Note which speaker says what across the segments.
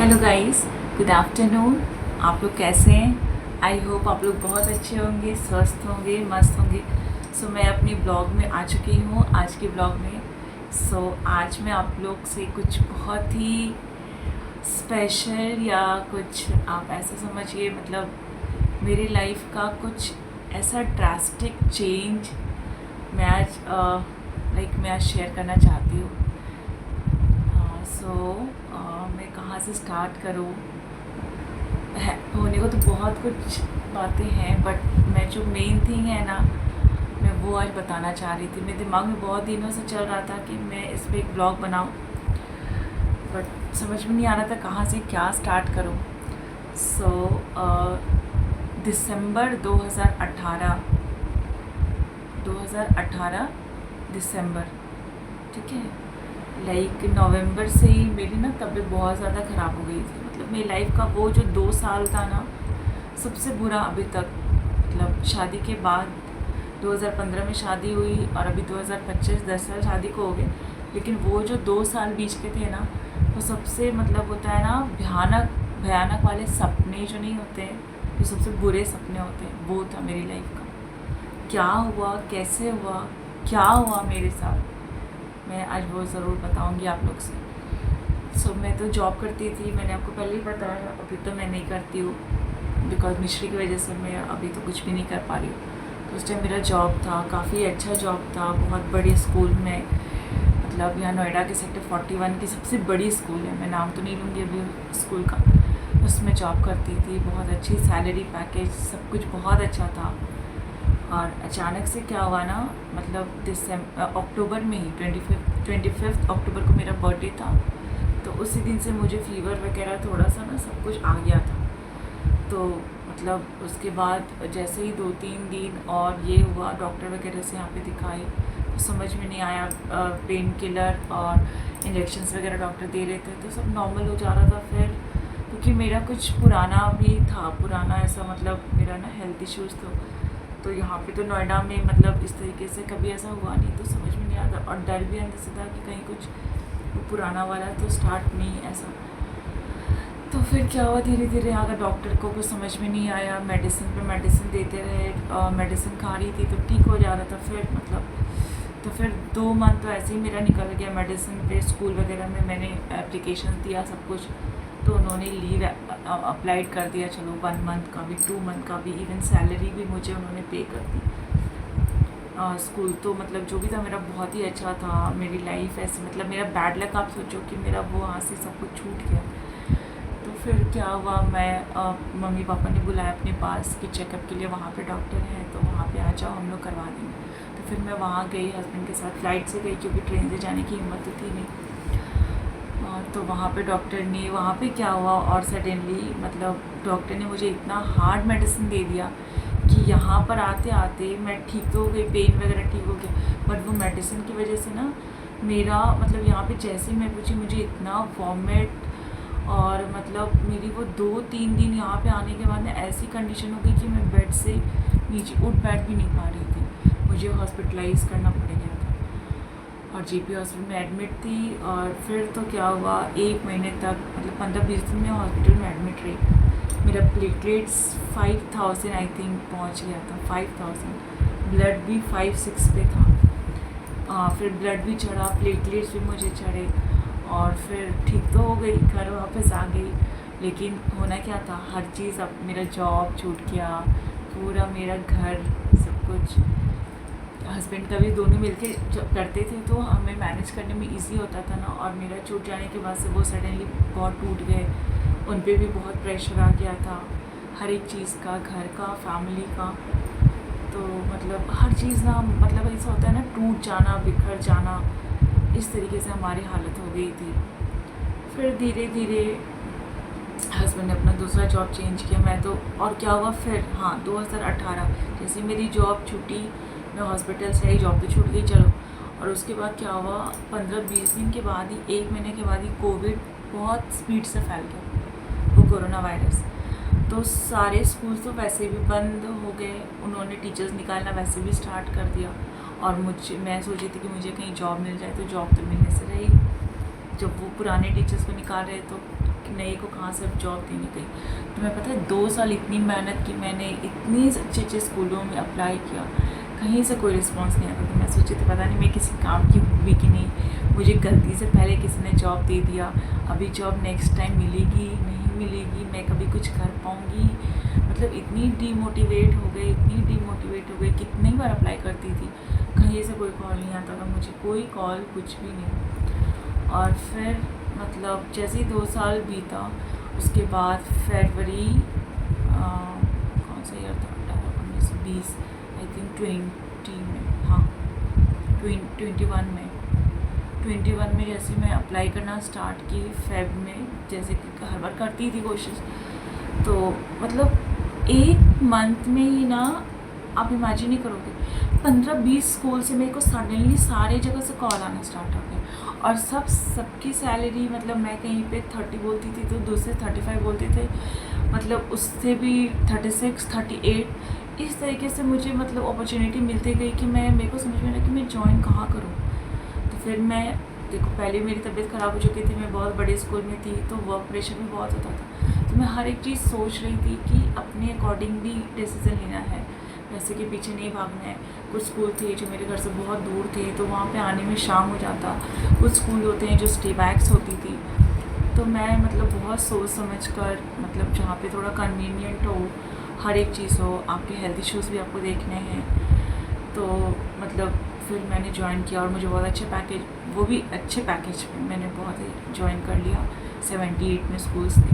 Speaker 1: Hello guys, good afternoon. आप लोग कैसे हैं? आई होप आप लोग बहुत अच्छे होंगे, स्वस्थ होंगे, मस्त होंगे। मैं अपनी ब्लॉग में आ चुकी हूँ, आज की ब्लॉग में। आज मैं आप लोग से कुछ बहुत ही स्पेशल या कुछ आप ऐसा समझिए, मतलब मेरी लाइफ का कुछ ऐसा ड्रास्टिक चेंज मैं आज मैं आज शेयर करना चाहती हूँ। मैं कहाँ से स्टार्ट करूँ? होने को तो बहुत कुछ बातें हैं, बट मैं जो मेन थिंग है ना, मैं वो आज बताना चाह रही थी। मेरे दिमाग में बहुत दिनों से चल रहा था कि मैं इस पर एक ब्लॉग बनाऊँ, बट समझ में नहीं आ रहा था कहाँ से क्या स्टार्ट करूँ। दिसंबर 2018 दिसंबर, ठीक है। नवंबर से ही मेरी ना तबीयत बहुत ज़्यादा ख़राब हो गई थी। मतलब मेरी लाइफ का वो जो 2 साल था ना, सबसे बुरा अभी तक। मतलब शादी के बाद 2015 में शादी हुई और अभी 2025 10 साल शादी को हो गए, लेकिन वो जो 2 साल बीच के थे ना, वो सबसे मतलब होता है ना भयानक वाले सपने जो नहीं होते हैं, जो सबसे बुरे सपने होते हैं, वो था मेरी लाइफ का। क्या हुआ, कैसे हुआ, क्या हुआ मेरे साथ, मैं आज वो ज़रूर बताऊंगी आप लोग से। मैं तो जॉब करती थी, मैंने आपको पहले ही बताया। अभी तो मैं नहीं करती हूँ, बिकॉज मिश्री की वजह से मैं अभी तो कुछ भी नहीं कर पा रही हूँ। तो उस टाइम मेरा जॉब था, काफ़ी अच्छा जॉब था, बहुत बड़े स्कूल में। मतलब यहाँ नोएडा के सेक्टर 41 की सबसे बड़ी स्कूल है, मैं नाम तो नहीं लूँगी अभी स्कूल का। उसमें जॉब करती थी, बहुत अच्छी सैलरी, पैकेज, सब कुछ बहुत अच्छा था। और अचानक से क्या हुआ ना, मतलब अक्टूबर में ही 25 अक्टूबर को मेरा बर्थडे था। तो उसी दिन से मुझे फीवर वगैरह थोड़ा सा ना सब कुछ आ गया था। तो मतलब उसके बाद जैसे ही 2-3 दिन और ये हुआ, डॉक्टर वगैरह से यहाँ पे दिखाए, तो समझ में नहीं आया। पेन किलर और इंजेक्शन्स वगैरह डॉक्टर दे रहे थे, तो सब नॉर्मल हो जा रहा था। फिर क्योंकि मेरा कुछ पुराना भी था, पुराना ऐसा मतलब मेरा ना हेल्थ इश्यूज़ तो यहाँ पे तो नोएडा में मतलब इस तरीके से कभी ऐसा हुआ नहीं, तो समझ में नहीं आता। और डर भी अंदर से था कि कहीं कुछ पुराना वाला तो स्टार्ट नहीं ऐसा। तो फिर क्या हुआ, धीरे धीरे अगर डॉक्टर को कुछ समझ में नहीं आया, मेडिसिन पे मेडिसिन देते रहे, मेडिसिन खा रही थी तो ठीक हो जा रहा था। फिर 2 मंथ तो ऐसे ही मेरा निकल गया मेडिसिन पे। स्कूल वगैरह में मैंने एप्लीकेशन दिया, सब कुछ, तो उन्होंने लीव अप्लाइड कर दिया। चलो 1 मंथ का भी, 2 मंथ का भी, इवन सैलरी भी मुझे उन्होंने पे कर दी। स्कूल तो मतलब जो भी था मेरा बहुत ही अच्छा था। मेरी लाइफ ऐसे मतलब मेरा बैड लक, आप सोचो कि मेरा वो वहाँ से सब कुछ छूट गया। तो फिर क्या हुआ, मैं मम्मी पापा ने बुलाया अपने पास कि चेकअप के लिए वहाँ पे डॉक्टर है, तो वहाँ पे आ जाओ, हम लोग करवा देंगे। तो फिर मैं वहाँ गई हस्बैंड के साथ, फ़्लाइट से गई क्योंकि ट्रेन से जाने की हिम्मत तो थी नहीं। तो वहाँ पे डॉक्टर ने, वहाँ पे क्या हुआ, और सडनली मतलब डॉक्टर ने मुझे इतना हार्ड मेडिसिन दे दिया कि यहाँ पर आते आते मैं ठीक तो हो गई, पेन वगैरह ठीक हो गया, बट वो मेडिसिन की वजह से ना मेरा मतलब यहाँ पे जैसे ही मैं पूछी, मुझे इतना वॉमिट, और मतलब मेरी वो 2-3 दिन यहाँ पे आने के बाद ना ऐसी कंडीशन हो गई कि मैं बेड से नीचे उठ बैठ भी नहीं पा रही थी। मुझे हॉस्पिटलाइज़ करना पड़ गया था और जीपी हॉस्पिटल में एडमिट थी। और फिर तो क्या हुआ, 1 महीने तक मतलब 15-20 दिन में हॉस्पिटल में एडमिट रही। मेरा प्लेटलेट्स 5000 आई थिंक पहुंच गया था, 5000। ब्लड भी 5-6 पे था। फिर ब्लड भी चढ़ा, प्लेटलेट्स भी मुझे चढ़े, और फिर ठीक तो हो गई, घर वापस आ गई। लेकिन होना क्या था, हर चीज़, अब मेरा जॉब छूट गया, पूरा मेरा घर, सब कुछ। हस्बैंड का भी, दोनों मिलके जब करते थे तो हमें मैनेज करने में इजी होता था ना। और मेरा छूट जाने के बाद से वो सडनली बहुत टूट गए, उन पे भी बहुत प्रेशर आ गया था, हर एक चीज़ का, घर का, फैमिली का। तो मतलब हर चीज़ ना, मतलब ऐसा होता है ना, टूट जाना, बिखर जाना, इस तरीके से हमारी हालत हो गई थी। फिर धीरे धीरे हस्बैंड ने अपना दूसरा जॉब चेंज किया। मैं तो, और क्या हुआ फिर, हाँ 2018 जैसे मेरी जॉब छूटी, मैं हॉस्पिटल से आई, जॉब तो छूट गई चलो। और उसके बाद क्या हुआ, 15-20 दिन के बाद ही, 1 महीने के बाद ही कोविड बहुत स्पीड से फैल गया, वो कोरोना वायरस। तो सारे स्कूल्स तो वैसे भी बंद हो गए, उन्होंने टीचर्स निकालना वैसे भी स्टार्ट कर दिया। और मैं सोची थी कि मुझे कहीं जॉब मिल जाए, तो जॉब तो मिलने से रही। जब वो पुराने टीचर्स को निकाल रहे तो नए को कहाँ से जॉब देने गई। तो मैं पता है 2 साल इतनी मेहनत की मैंने, इतनी अच्छे अच्छे स्कूलों में अप्लाई किया, कहीं से कोई रिस्पांस नहीं आता। तो मैं सोची थी पता नहीं मैं किसी काम की हुई कि नहीं, मुझे गलती से पहले किसी ने जॉब दे दिया, अभी जॉब नेक्स्ट टाइम मिलेगी नहीं मिलेगी, मैं कभी कुछ कर पाऊँगी। मतलब इतनी डीमोटिवेट हो गई, कितनी बार अप्लाई करती थी, कहीं से कोई कॉल नहीं आता था मुझे, कोई कॉल कुछ भी नहीं। और फिर मतलब जैसे ही 2 साल बीता, उसके बाद फरवरी कौन सा ईयर था, 19-20 आई थिंक 20 में, हाँ 21 में जैसे मैं अप्लाई करना स्टार्ट की फेब में, जैसे कि हर बार करती थी कोशिश, तो मतलब 1 मंथ में ही ना, आप इमेजिन नहीं करोगे, 15-20 स्कूल से मेरे को सडनली सारे जगह से कॉल आना स्टार्ट हो गए। और सबकी सैलरी, मतलब मैं कहीं पे 30 बोलती थी तो दूसरे 35 बोलते थे, मतलब उससे भी 36, 38, इस तरीके से मुझे मतलब अपॉर्चुनिटी मिलती गई कि मेरे को समझ में आया कि मैं जॉइन कहाँ करूँ। तो फिर मैं, देखो पहले मेरी तबीयत ख़राब हो चुकी थी, मैं बहुत बड़े स्कूल में थी, तो वर्क प्रेशर भी बहुत होता था, तो मैं हर एक चीज़ सोच रही थी कि अपने अकॉर्डिंगली डिसीज़न लेना है, पैसे के पीछे नहीं भागना है। कुछ स्कूल थे जो मेरे घर से बहुत दूर थे, तो वहाँ पे आने में शाम हो जाता, कुछ स्कूल होते हैं जो स्टे बैक्स होती थी, तो मैं मतलब बहुत सोच समझ कर, मतलब जहाँ पे थोड़ा कन्वीनियंट हो, हर एक चीज़ हो, आपके हेल्थ इश्यूज़ भी आपको देखने हैं, तो मतलब फिर मैंने ज्वाइन किया और मुझे बहुत अच्छे पैकेज, वो भी अच्छे पैकेज में मैंने बहुत ही ज्वाइन कर लिया। 78 में स्कूल्स थी,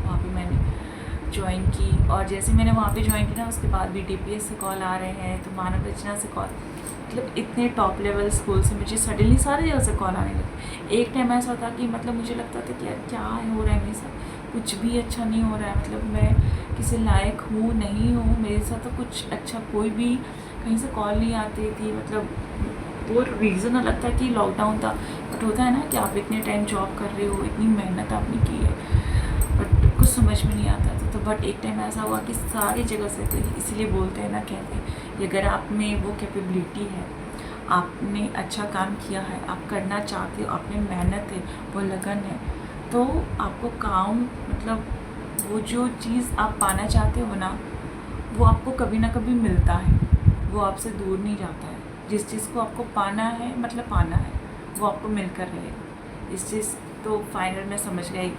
Speaker 1: वहाँ पे मैंने ज्वाइन की। और जैसे मैंने वहाँ पे ज्वाइन किया ना, उसके बाद भी DPS से कॉल आ रहे हैं, तो मानव रचना से कॉल, मतलब इतने टॉप लेवल स्कूल से मुझे सडनली सारे जगह से कॉल आने लगे। एक टाइम ऐसा था कि मतलब मुझे लगता था कि यार क्या हो रहा है मेरे साथ, कुछ भी अच्छा नहीं हो रहा है, मतलब मैं किसी लायक हूँ नहीं हूँ, मेरे साथ तो कुछ अच्छा कोई भी कहीं से कॉल नहीं आती थी। मतलब वो रीज़न अलग था कि लॉकडाउन था, बट होता है ना कि आप इतने टाइम जॉब कर रहे हो, इतनी मेहनत आपने की है, बट कुछ समझ में नहीं आता था। तो बट एक टाइम ऐसा हुआ कि सारी जगह से, तो इसीलिए बोलते हैं ना, कहते हैं कि अगर आप में वो कैपेबिलिटी है, आपने अच्छा काम किया है, आप करना चाहते हो, आप में मेहनत है, वो लगन है, तो आपको काम, मतलब वो जो चीज़ आप पाना चाहते हो ना, वो आपको कभी ना कभी मिलता है, वो आपसे दूर नहीं जाता है। जिस चीज़ को आपको पाना है, मतलब पाना है, वो आपको मिलकर रहेगा। इस चीज़ तो फाइनल में समझ गई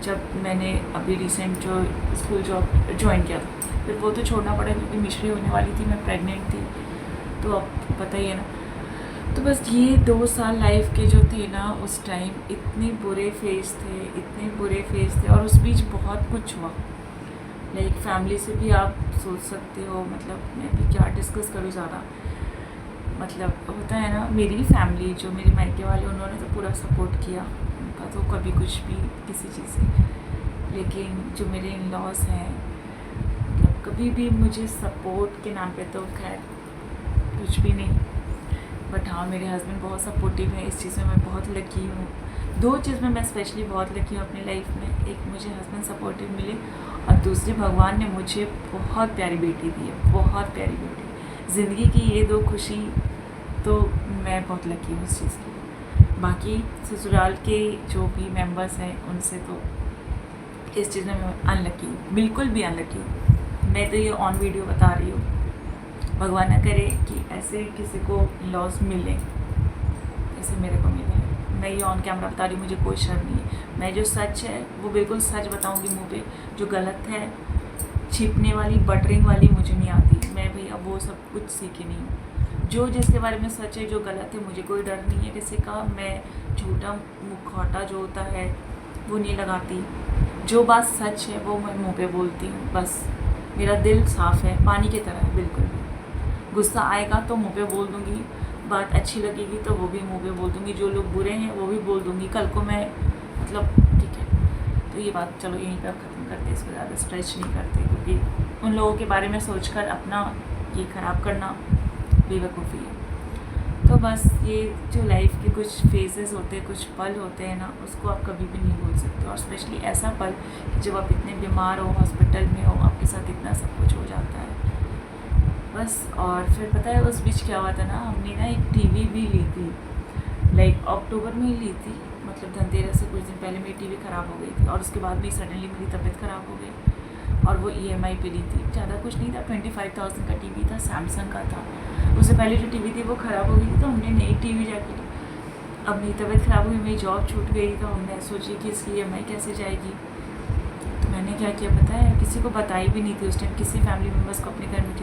Speaker 1: जब मैंने अभी रिसेंट जो स्कूल जॉब ज्वाइन किया था। फिर वो तो छोड़ना पड़ा क्योंकि मिश्री होने वाली थी, मैं प्रेग्नेंट थी, तो अब पता ही है ना। तो बस ये 2 साल लाइफ के जो थे ना, उस टाइम इतने बुरे फेज़ थे, और उस बीच बहुत कुछ हुआ। लाइक फैमिली से भी आप सोच सकते हो, मतलब मैं भी क्या डिस्कस करूँ ज़्यादा, मतलब होता है ना, मेरी फैमिली जो मेरे मायके वाले, उन्होंने तो पूरा सपोर्ट किया, उनका तो कभी कुछ भी किसी चीज़ से। लेकिन जो मेरे इन लॉज हैं, मतलब कभी भी मुझे सपोर्ट के नाम पे तो खैर कुछ भी नहीं, बट हाँ मेरे हस्बैंड बहुत सपोर्टिव है। इस चीज़ में मैं बहुत लकी हूँ। 2 चीज़ में मैं स्पेशली बहुत लकी हूँ अपनी लाइफ में, एक मुझे हस्बैंड सपोर्टिव मिले, और दूसरी भगवान ने मुझे बहुत प्यारी बेटी दी है, बहुत प्यारी बेटी। ज़िंदगी की ये 2 खुशी, तो मैं बहुत लकी हूँ उस चीज़ की। बाकी ससुराल के जो भी मेंबर्स हैं, उनसे तो इस चीज़ में मैं अनलकी हूँ, बिल्कुल भी अनलकी हूँ। मैं तो ये ऑन वीडियो बता रही हूँ, भगवान ना करे कि ऐसे किसी को लॉस मिले जैसे मेरे को मिले हैं। मैं ये ऑन कैमरा बता रही हूँ, मुझे कोई शर्म नहीं है। मैं जो सच है वो बिल्कुल सच बताऊँगी मुँह पे, जो गलत है, छिपने वाली, बटरिंग वाली मुझे नहीं आती। मैं भैया वो सब कुछ सीखी नहीं हूँ। जो जिसके बारे में सच है, जो गलत है, मुझे कोई डर नहीं है किसी का। मैं झूठा मुखौटा जो होता है वो नहीं लगाती। जो बात सच है वो मैं मुँह पे बोलती हूँ, बस। मेरा दिल साफ़ है, पानी की तरह है बिल्कुल भी। गुस्सा आएगा तो मुँह पे बोल दूँगी, बात अच्छी लगेगी तो वो भी मुँह पे बोल दूँगी, जो लोग बुरे हैं वो भी बोल दूँगी। कल को मैं, मतलब ठीक है, तो ये बात चलो यहीं पर ख़त्म करते, इसको ज़्यादा स्ट्रेच नहीं करते, क्योंकि उन लोगों के बारे में सोचकर अपना ये ख़राब करना बेवकूफ़ी है। तो बस ये जो लाइफ के कुछ फेजेस होते हैं, कुछ पल होते हैं ना, उसको आप कभी भी नहीं भूल सकते। और स्पेशली ऐसा पल कि जब आप इतने बीमार हो, हॉस्पिटल में हो, आपके साथ इतना सब कुछ हो जाता है, बस। और फिर पता है उस बीच क्या हुआ था ना, हमने ना एक टीवी भी ली थी, लाइक अक्टूबर में ही ली थी, मतलब धनतेरस से कुछ दिन पहले मेरी टीवी ख़राब हो गई थी और उसके बाद में सडनली मेरी तबीयत ख़राब हो गई और वो EMI पे ली थी। ज़्यादा कुछ नहीं था, 25,000 का टीवी था, सैमसंग का था। उससे पहले जो टीवी थी वो ख़राब हो गई थी तो हमने नई टीवी जाके ली। अब मेरी तबीयत ख़राब हुई, मेरी जॉब छूट गई तो हमने सोची कि इसकी EMI कैसे जाएगी। तो मैंने क्या किया पता है, किसी को बताई भी नहीं थी उस टाइम, किसी फैमिली मेम्बर्स को अपने घर में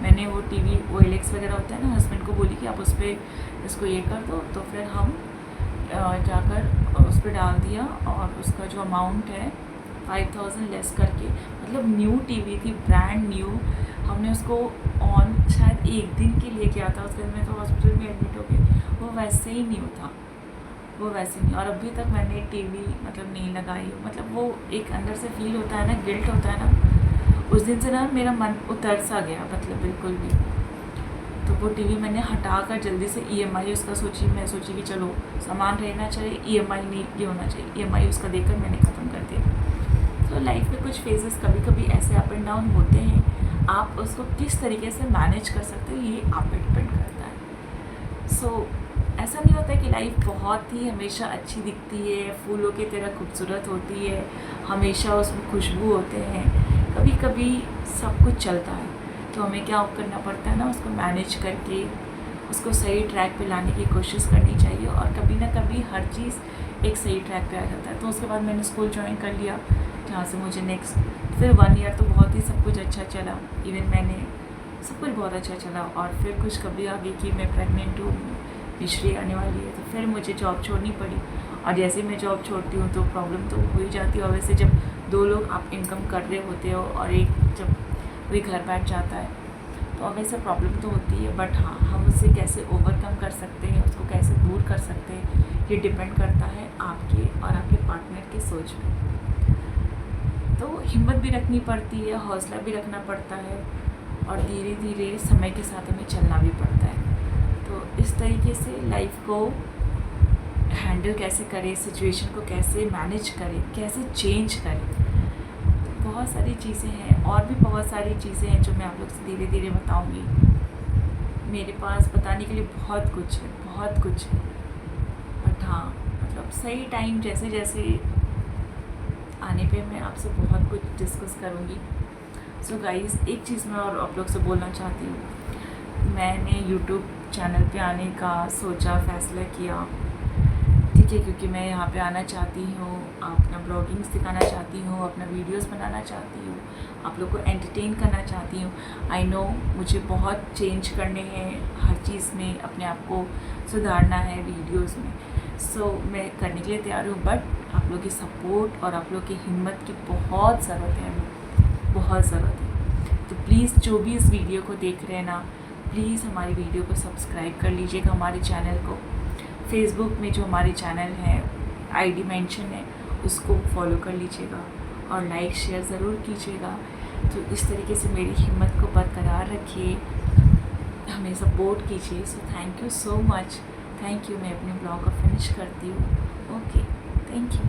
Speaker 1: मैंने वो टीवी OLX वगैरह होता है ना, हस्बैंड को बोली कि आप उस पर इसको ये कर दो। तो फिर हम जाकर उस पर डाल दिया और उसका जो अमाउंट है 5,000 लेस करके, मतलब न्यू टीवी थी, ब्रांड न्यू। हमने उसको ऑन शायद एक दिन के लिए किया था, उसके बाद मैं तो हॉस्पिटल में एडमिट हो गई। वो वैसे ही न्यू था, वो वैसे नहीं। और अभी तक मैंने टीवी मतलब नहीं लगाई, मतलब वो एक अंदर से फील होता है ना, गिल्ट होता है ना, उस दिन से ना मेरा मन उतर सा गया, मतलब बिल्कुल भी। तो वो टीवी मैंने हटा कर जल्दी से EMI उसका मैं सोची कि चलो सामान रहना चाहिए, EMI नहीं ये होना चाहिए, EMI उसका देकर मैंने ख़त्म कर दिया। तो लाइफ में कुछ फेजेस कभी कभी ऐसे अप एंड डाउन होते हैं, आप उसको किस तरीके से मैनेज कर सकते हो ये आप पे डिपेंड करता है। सो ऐसा नहीं होता है कि लाइफ बहुत ही हमेशा अच्छी दिखती है, फूलों की तरह खूबसूरत होती है, हमेशा उसमें खुशबू होते हैं। कभी कभी सब कुछ चलता है तो हमें क्या करना पड़ता है ना, उसको मैनेज करके उसको सही ट्रैक पे लाने की कोशिश करनी चाहिए। और कभी ना कभी हर चीज़ एक सही ट्रैक पे आ जाता है। तो उसके बाद मैंने स्कूल ज्वाइन कर लिया, जहाँ से मुझे नेक्स्ट फिर 1 ईयर तो बहुत ही सब कुछ अच्छा चला, इवन मैंने सब कुछ बहुत अच्छा चला। और फिर कुछ कभी आगे कि मैं प्रेग्नेंट हूँ, पिछड़ी आने वाली है, तो फिर मुझे जॉब छोड़नी पड़ी। और जैसे मैं जॉब छोड़ती हूँ तो प्रॉब्लम तो हो ही जाती है। और वैसे जब 2 लोग आप इनकम कर रहे होते हो और एक जब कोई घर बैठ जाता है तो अब ऐसा प्रॉब्लम तो होती है, बट हाँ हम उसे कैसे ओवरकम कर सकते हैं, उसको कैसे दूर कर सकते हैं, ये डिपेंड करता है आपके और आपके पार्टनर की सोच पे। तो हिम्मत भी रखनी पड़ती है, हौसला भी रखना पड़ता है और धीरे धीरे समय के साथ हमें चलना भी पड़ता है। तो इस तरीके से लाइफ को हैंडल कैसे करें, सिचुएशन को कैसे मैनेज करें, कैसे चेंज करें, बहुत सारी चीज़ें हैं। और भी बहुत सारी चीज़ें हैं जो मैं आप लोग से धीरे धीरे बताऊंगी। मेरे पास बताने के लिए बहुत कुछ है, बहुत कुछ है, बट हाँ मतलब सही टाइम जैसे जैसे आने पे मैं आपसे बहुत कुछ डिस्कस करूँगी। सो गाइस, एक चीज़ मैं और आप लोग से बोलना चाहती हूँ। मैंने यूट्यूब चैनल पे आने का सोचा, फ़ैसला किया, ठीक है, क्योंकि मैं यहाँ पे आना चाहती हूँ, अपना ब्लॉगिंग सिखाना चाहती हूँ, अपना वीडियोस बनाना चाहती हूँ, आप लोग को एंटरटेन करना चाहती हूँ। आई नो मुझे बहुत चेंज करने हैं, हर चीज़ में अपने आप को सुधारना है वीडियोस में। सो मैं करने के लिए तैयार हूँ, बट आप लोग की सपोर्ट और आप लोग की हिम्मत की बहुत ज़रूरत है, हमें बहुत ज़रूरत है। तो प्लीज़ जो भी इस वीडियो को देख रहे हैं ना, प्लीज़ हमारी वीडियो को सब्सक्राइब कर लीजिएगा, हमारे चैनल को। फेसबुक में जो हमारे चैनल है, ID मेंशन है, उसको फॉलो कर लीजिएगा और लाइक शेयर ज़रूर कीजिएगा। तो इस तरीके से मेरी हिम्मत को बरकरार रखिए, हमें सपोर्ट कीजिए। So thank you so much, thank you. मैं अपने ब्लॉग को फिनिश करती हूँ। Okay, thank you.